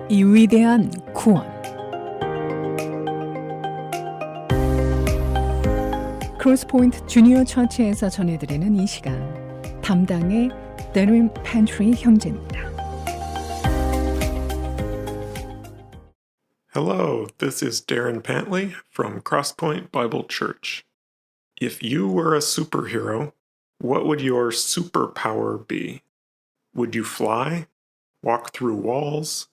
이 위대한 구원. 크로스포인트 주니어 처치에서 전해드리는 이 시간, 담당의 Darin Pantley 형제입니다. Hello, this is Darin Pantley from Crosspoint Bible Church. If you were a superhero, what would your superpower be? Would you fly? Walk through walls?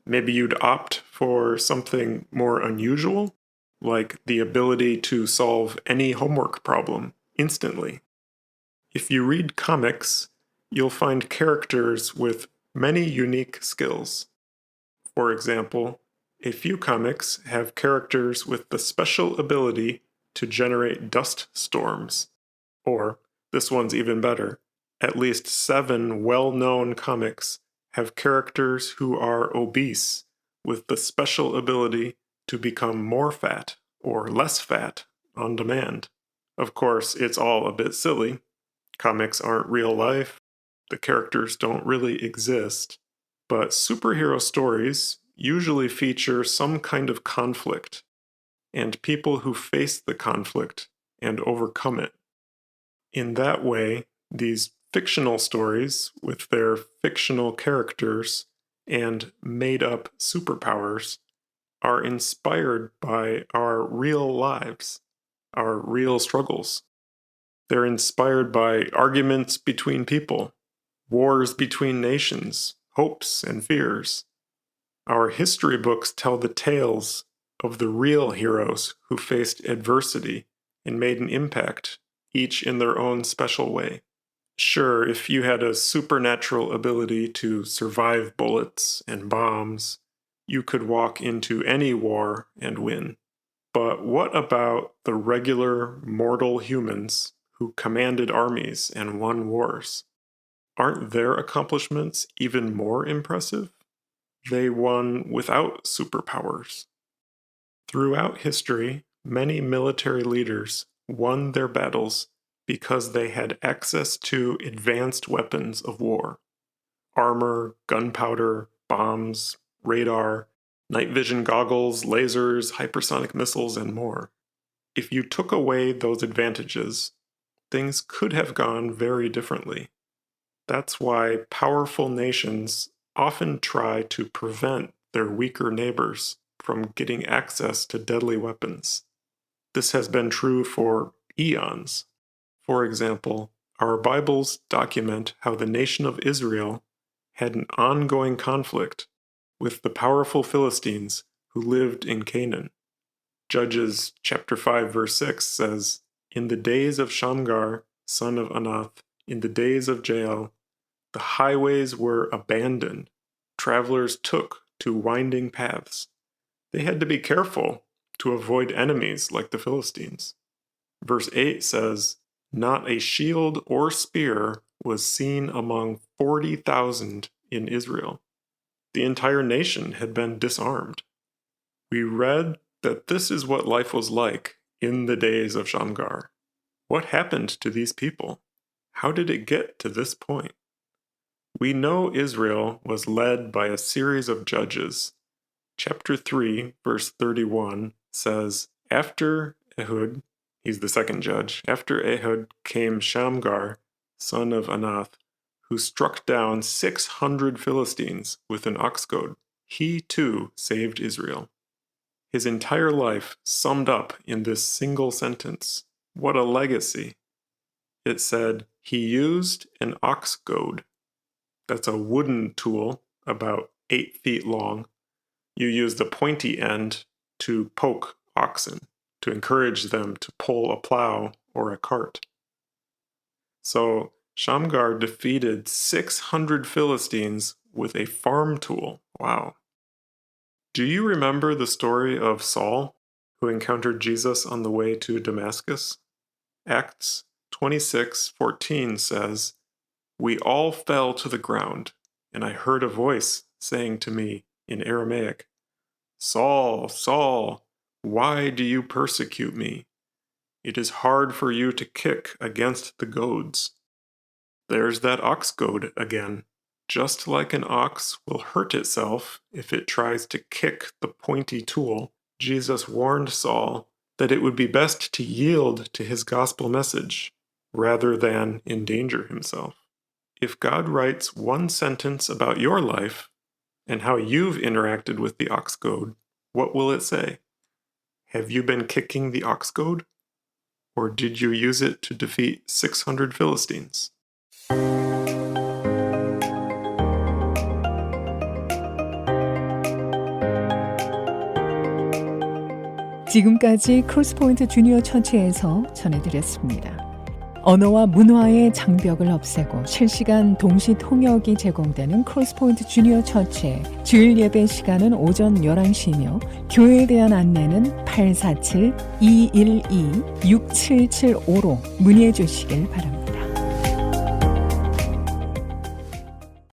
Maybe you'd opt for something more unusual, like the ability to solve any homework problem instantly. If you read comics, you'll find characters with many unique skills. For example, a few comics have characters with the special ability to generate dust storms. Or, this one's even better, at least 7 well-known comics have characters who are obese with the special ability to become more fat or less fat on demand. Of course, it's all a bit silly. Comics aren't real life. The characters don't really exist. But superhero stories usually feature some kind of conflict, and people who face the conflict and overcome it. In that way, these fictional stories, with their fictional characters and made-up superpowers, are inspired by our real lives, our real struggles. They're inspired by arguments between people, wars between nations, hopes and fears. Our history books tell the tales of the real heroes who faced adversity and made an impact, each in their own special way. Sure, if you had a supernatural ability to survive bullets and bombs, you could walk into any war and win. But what about the regular mortal humans who commanded armies and won wars? Aren't their accomplishments even more impressive? They won without superpowers. Throughout history, many military leaders won their battles because they had access to advanced weapons of war. Armor, gunpowder, bombs, radar, night vision goggles, lasers, hypersonic missiles, and more. If you took away those advantages, things could have gone very differently. That's why powerful nations often try to prevent their weaker neighbors from getting access to deadly weapons. This has been true for eons. For example, our Bibles document how the nation of Israel had an ongoing conflict with the powerful Philistines who lived in Canaan. Judges chapter 5 verse 6 says, "In the days of Shamgar, son of Anath, in the days of Jael, the highways were abandoned. Travelers took to winding paths. They had to be careful to avoid enemies like the Philistines." Verse 8 says, "Not a shield or spear was seen among 40,000 in Israel." The entire nation had been disarmed. We read that this is what life was like in the days of Shamgar. What happened to these people? How did it get to this point? We know Israel was led by a series of judges. Chapter 3, verse 31 says, "After Ehud," he's the second judge, "after Ehud came Shamgar, son of Anath, who struck down 600 Philistines with an ox goad. He too saved Israel." His entire life summed up in this single sentence. What a legacy. It said, he used an ox goad. That's a wooden tool, about 8 feet long. You use the pointy end to poke oxen, to encourage them to pull a plow or a cart. So Shamgar defeated 600 Philistines with a farm tool. Wow. Do you remember the story of Saul, who encountered Jesus on the way to Damascus? Acts 26:14 says, "We all fell to the ground, and I heard a voice saying to me in Aramaic, 'Saul, Saul, why do you persecute me? It is hard for you to kick against the goads.'" There's that ox goad again. Just like an ox will hurt itself if it tries to kick the pointy tool, Jesus warned Saul that it would be best to yield to his gospel message rather than endanger himself. If God writes one sentence about your life and how you've interacted with the ox goad, what will it say? Have you been kicking the ox goad? Or did you use it to defeat 600 Philistines? 지금까지 크로스포인트 주니어 처치에서 전해드렸습니다. 언어와 문화의 장벽을 없애고 실시간 동시 통역이 제공되는 크로스포인트 주니어 처치의 주일 예배 시간은 오전 11시이며 교회에 대한 안내는 847-212-6775로 문의해 주시길 바랍니다.